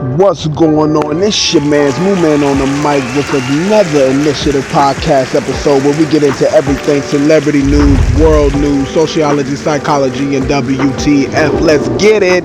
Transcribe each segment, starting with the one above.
What's going on? This your man's Moo Man on the mic with another Initiative podcast episode where we get into everything celebrity news, world news, sociology, psychology, and WTF. Let's get it.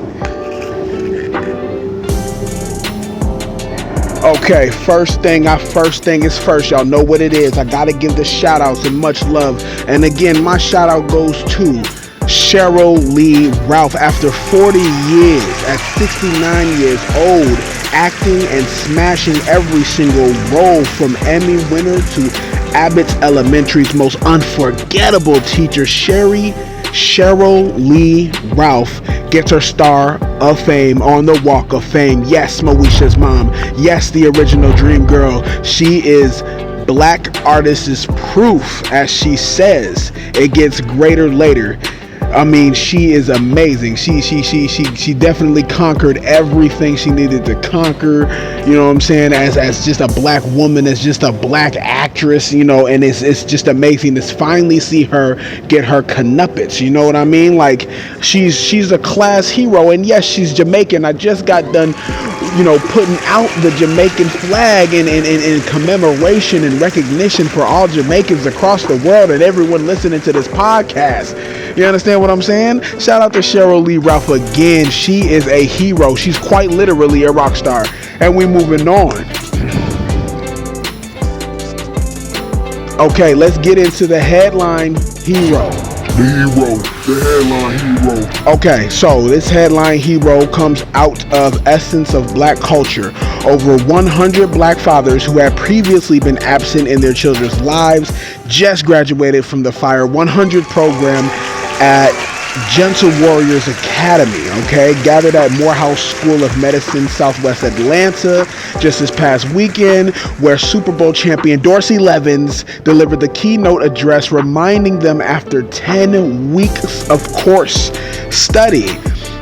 Okay, first thing is first. Y'all know what it is. I gotta give the shout outs and much love. And again, my shout out goes to Sheryl Lee Ralph. After 40 years, at 69 years old, acting and smashing every single role from Emmy winner to Abbott's Elementary's most unforgettable teacher, Sheryl Lee Ralph gets her Star of Fame on the Walk of Fame. Yes, Moesha's mom. Yes, the original Dream Girl. She is black artist's proof, as she says. It gets greater later. I mean, she is amazing. She definitely conquered everything she needed to conquer. You know what I'm saying? As just a black woman, as just a black actress. You know, and it's just amazing to finally see her get her comeuppance. You know what I mean? Like she's a class hero, and yes, she's Jamaican. I just got done, putting out the Jamaican flag in commemoration and recognition for all Jamaicans across the world and everyone listening to this podcast. You understand what I'm saying? Shout out to Sheryl Lee Ralph again. She is a hero. She's quite literally a rock star. And we moving on. Okay, let's get into the headline hero. The headline hero. Okay, so this headline hero comes out of Essence of Black Culture. Over 100 black fathers who had previously been absent in their children's lives just graduated from the Fire 100 program at Gentle Warriors Academy, gathered at Morehouse School of Medicine, Southwest Atlanta, just this past weekend, where Super Bowl champion Dorsey Levens delivered the keynote address, reminding them after 10 weeks of course study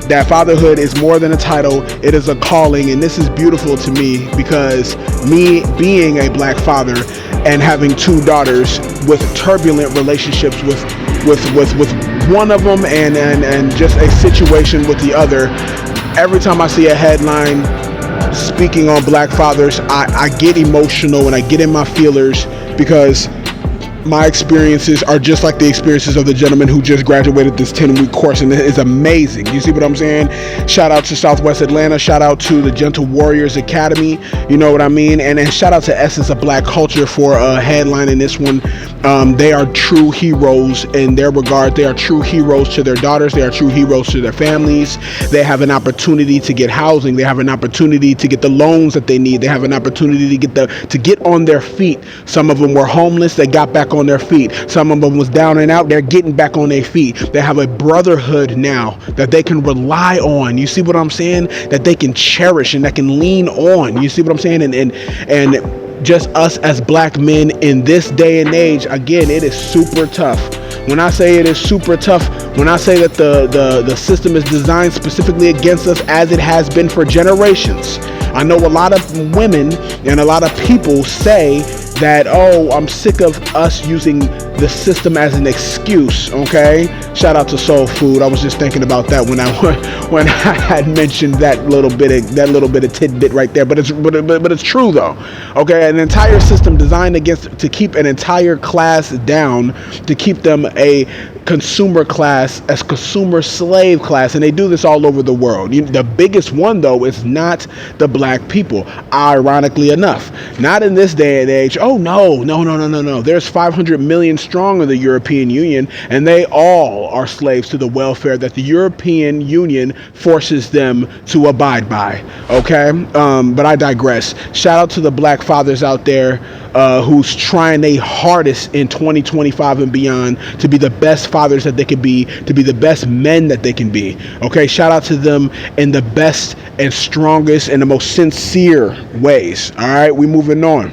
that fatherhood is more than a title, it is a calling. And this is beautiful to me because me being a black father and having two daughters with turbulent relationships with one of them and just a situation with the other, every time I see a headline speaking on black fathers, I get emotional and I get in my feelers because my experiences are just like the experiences of the gentleman who just graduated this 10-week course, and it is amazing. You see what I'm saying? Shout out to Southwest Atlanta. Shout out to the Gentle Warriors Academy. You know what I mean? And then shout out to Essence of Black Culture for headlining this one. They are true heroes in their regard. They are true heroes to their daughters. They are true heroes to their families. They have an opportunity to get housing. They have an opportunity to get the loans that they need. They have an opportunity to get on their feet. Some of them were homeless. They got back on their feet. Some of them was down and out. They're getting back on their feet. They have a brotherhood now that they can rely on. You see what I'm saying? That they can cherish and that can lean on. You see what I'm saying? And just us as black men in this day and age, again, it is super tough. When I say it is super tough, when I say that the system is designed specifically against us as it has been for generations, I know a lot of women and a lot of people say that, oh, I'm sick of us using the system as an excuse. Shout out to Soul Food. I was just thinking about that when I had mentioned that little bit of tidbit right there. But it's true though. An entire system designed to keep an entire class down, to keep them a consumer class, as consumer slave class, and they do this all over the world. The biggest one though is not the black people, ironically enough. Not in this day and age. Oh no. There's 500 million strong in the European Union, and they all are slaves to the welfare that the European Union forces them to abide by. But I digress. Shout out to the black fathers out there who's trying their hardest in 2025 and beyond to be the best fathers that they can be, to be the best men that they can be. Shout out to them in the best and strongest and the most sincere ways. All right, we moving on.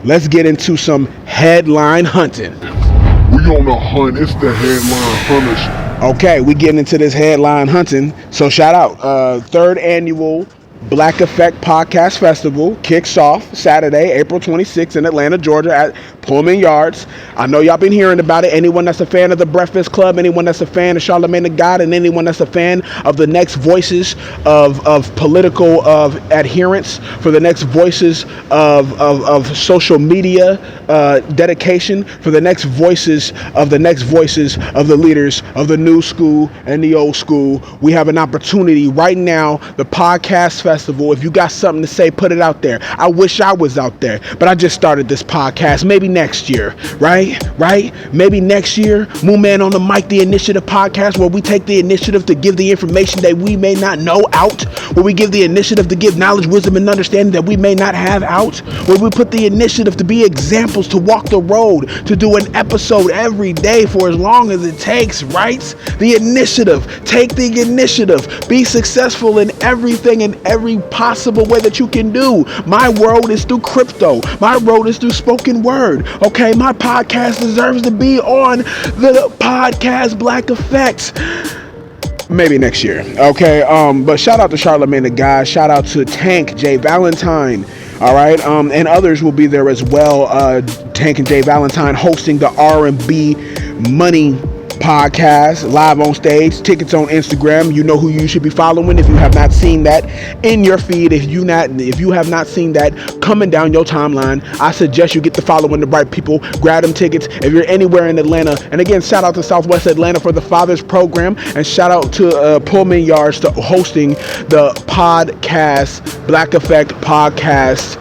Let's get into some headline hunting. We on the hunt. It's the headline hunters. We getting into this headline hunting. So shout out, third annual Black Effect Podcast Festival kicks off Saturday, April 26th in Atlanta, Georgia at Pullman Yards. I know y'all been hearing about it. Anyone that's a fan of the Breakfast Club, anyone that's a fan of Charlamagne the God, and anyone that's a fan of the next voices of political adherence, for the next voices of social media dedication, for the next voices of the leaders of the new school and the old school. We have an opportunity right now, the Podcast Festival. If you got something to say, put it out there. I wish I was out there, but I just started this podcast. Maybe next year, right? Maybe next year, Moon Man on the Mic, the Initiative podcast, where we take the initiative to give the information that we may not know out, where we give the initiative to give knowledge, wisdom, and understanding that we may not have out, where we put the initiative to be examples, to walk the road, to do an episode every day for as long as it takes, right? The initiative. Take the initiative. Be successful in everything in every possible way that you can do. My road is through crypto. My road is through spoken word. Okay, my podcast deserves to be on the podcast Black Effects. Maybe next year. Okay, but shout out to Charlamagne the God. Shout out to Tank J Valentine. All right, and others will be there as well. Tank and J Valentine hosting the R&B Money podcast live on stage. Tickets on Instagram. You know who you should be following if you have not seen that in your feed. If you have not seen that coming down your timeline, I suggest you get to following the right people. Grab them tickets if you're anywhere in Atlanta. And again, shout out to Southwest Atlanta for the Fathers Program, and shout out to Pullman Yards to hosting the podcast Black Effect Podcast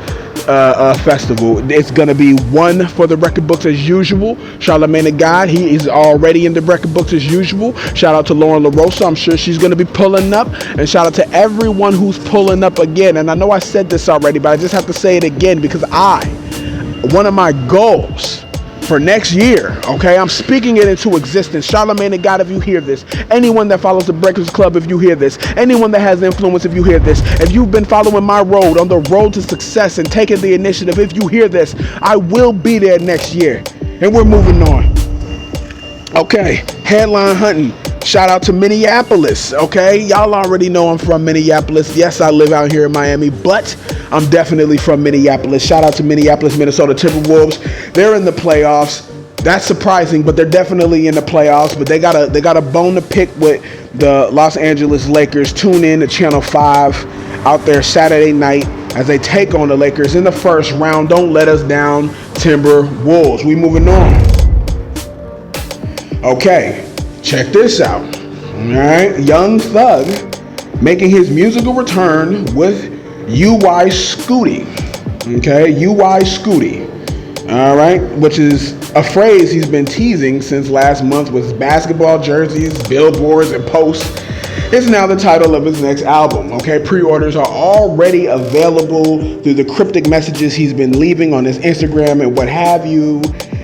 festival. It's gonna be one for the record books as usual. Charlamagne the God, he is already in the record books as usual. Shout out to Lauren LaRosa, I'm sure she's gonna be pulling up, and shout out to everyone who's pulling up again. And I know I said this already, but I just have to say it again because one of my goals for next year, okay, I'm speaking it into existence. Charlamagne the God, if you hear this, anyone that follows the Breakfast Club, if you hear this, anyone that has influence, if you hear this, if you've been following my road on the road to success and taking the initiative, if you hear this, I will be there next year. And we're moving on. Okay, headline hunting. Shout out to Minneapolis, okay? Y'all already know I'm from Minneapolis. Yes, I live out here in Miami, but I'm definitely from Minneapolis. Shout out to Minneapolis, Minnesota Timberwolves. They're in the playoffs. That's surprising, but they're definitely in the playoffs. But they got a bone to pick with the Los Angeles Lakers. Tune in to Channel 5 out there Saturday night as they take on the Lakers in the first round. Don't let us down, Timberwolves. We moving on. Okay. Check this out. All right, Young Thug making his musical return with UI Scooty. Okay, UI Scooty. All right, which is a phrase he's been teasing since last month with basketball jerseys, billboards, and posts. It's now the title of his next album. Okay, pre-orders are already available through the cryptic messages he's been leaving on his Instagram and what have you,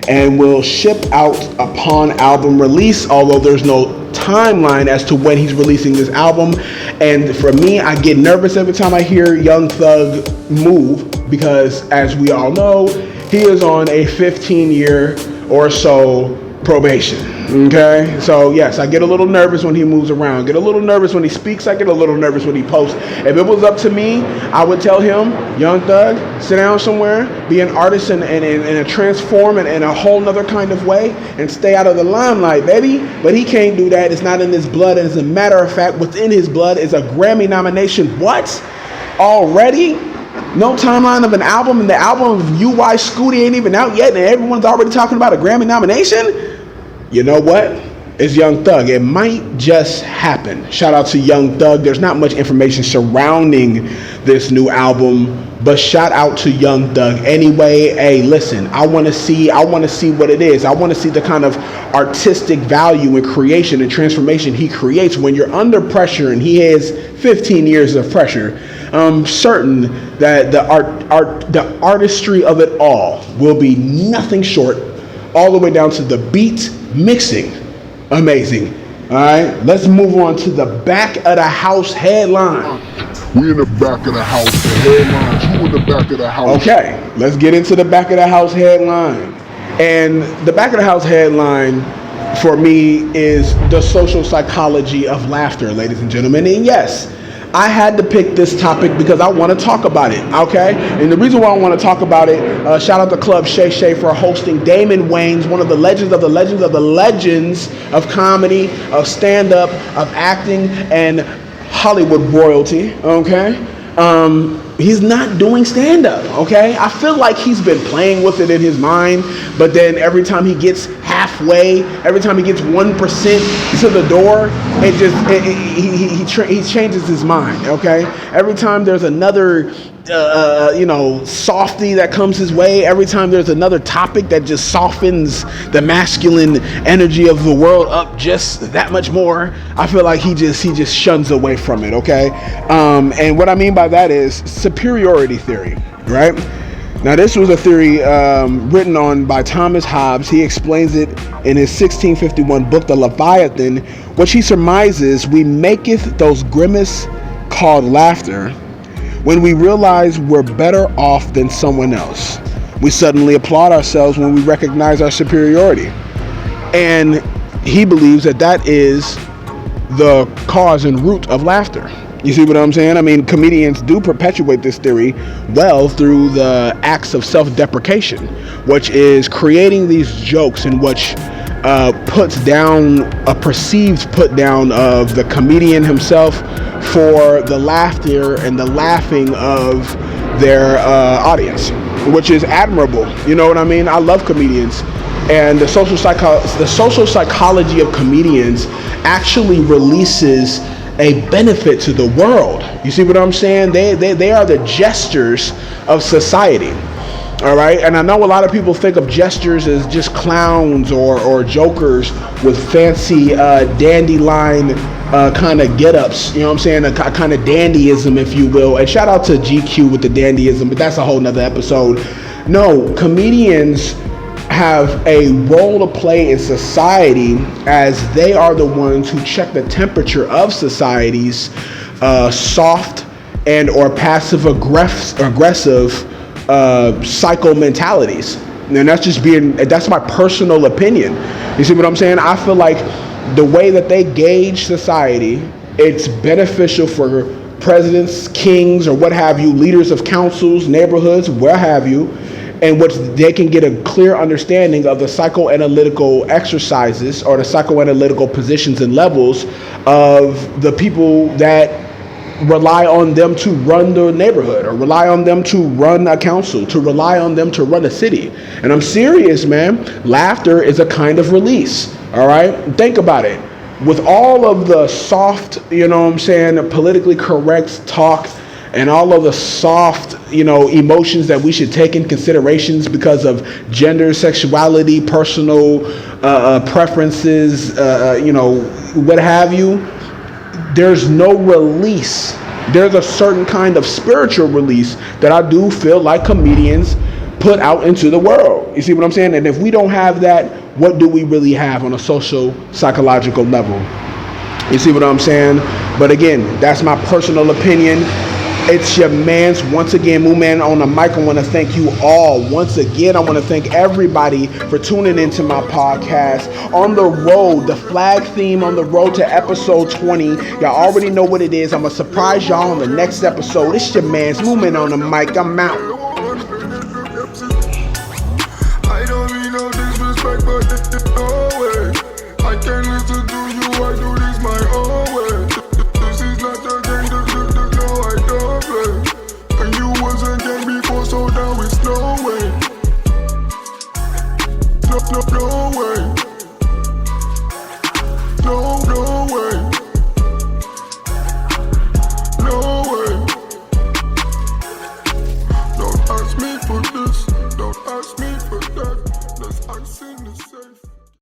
and will ship out upon album release, although there's no timeline as to when he's releasing this album. And for me, I get nervous every time I hear Young Thug move, because as we all know, he is on a 15-year or so probation. Okay, so yes, I get a little nervous when he moves around, get a little nervous when he speaks, I get a little nervous when he posts. If it was up to me, I would tell him, Young Thug, sit down somewhere, be an artist and a transform in a whole nother kind of way, and stay out of the limelight, baby. But he can't do that. It's not in his blood. And as a matter of fact, what's in his blood is a Grammy nomination. What? Already? No timeline of an album, and the album of UI Scooty ain't even out yet, and everyone's already talking about a Grammy nomination? You know what? It's Young Thug. It might just happen. Shout out to Young Thug. There's not much information surrounding this new album, but shout out to Young Thug. Anyway, hey, listen, I want to see what it is. I want to see the kind of artistic value and creation and transformation he creates when you're under pressure, and he has 15 years of pressure. I'm certain that the artistry of it all will be nothing short, all the way down to the beat mixing. Amazing. All right, let's move on to the back of the house headline. We in the back of the house. The headlines. Who in the back of the house? Okay, let's get into the back of the house headline. And the back of the house headline for me is the social psychology of laughter, ladies and gentlemen. And yes, I had to pick this topic because I want to talk about it, okay? And the reason why I want to talk about it, shout out to Club Shay Shay for hosting Damon Wayans, one of the legends of the legends of the legends of comedy, of stand-up, of acting, and Hollywood royalty, okay? He's not doing stand-up, okay? I feel like he's been playing with it in his mind, but then every time he gets halfway, every time he gets 1% to the door, he changes his mind, okay? Every time there's another softy that comes his way, every time there's another topic that just softens the masculine energy of the world up just that much more, I feel like he just shuns away from it, okay? And what I mean by that is superiority theory, right? Now, this was a theory written on by Thomas Hobbes. He explains it in his 1651 book, The Leviathan, which he surmises, we maketh those grimace called laughter when we realize we're better off than someone else. We suddenly applaud ourselves when we recognize our superiority. And he believes that is the cause and root of laughter. You see what I'm saying? I mean, comedians do perpetuate this theory well through the acts of self-deprecation, which is creating these jokes in which puts down a perceived put down of the comedian himself for the laughter and the laughing of their audience, which is admirable. You know what I mean? I love comedians. And the social psychology of comedians actually releases a benefit to the world. You see what I'm saying? They are the jesters of society. All right, and I know a lot of people think of jesters as just clowns or jokers with fancy dandelion kind of get-ups, you know what I'm saying, a kind of dandyism, if you will. And shout out to GQ with the dandyism, but that's a whole nother episode. No, comedians have a role to play in society, as they are the ones who check the temperature of society's soft and or passive aggressive psycho mentalities. And that's my personal opinion. You see what I'm saying? I feel like the way that they gauge society, it's beneficial for presidents, kings, or what have you, leaders of councils, neighborhoods, where have you, in which they can get a clear understanding of the psychoanalytical exercises or the psychoanalytical positions and levels of the people that rely on them to run the neighborhood, or rely on them to run a council, to rely on them to run a city. And I'm serious, man. Laughter is a kind of release. All right? Think about it. With all of the soft, you know what I'm saying, politically correct talk and all of the soft, emotions that we should take in considerations because of gender, sexuality, personal preferences, what have you, there's no release. There's a certain kind of spiritual release that I do feel like comedians put out into the world. You see what I'm saying? And if we don't have that, what do we really have on a social, psychological level? You see what I'm saying? But again, that's my personal opinion. It's your man's, once again, Moo Man on the mic. I want to thank you all. Once again, I want to thank everybody for tuning into my podcast. On the road, the flag theme on the road to episode 20. Y'all already know what it is. I'm going to surprise y'all on the next episode. It's your man's Moo Man on the mic. I'm out. I don't mean no disrespect, but no way. I can't listen to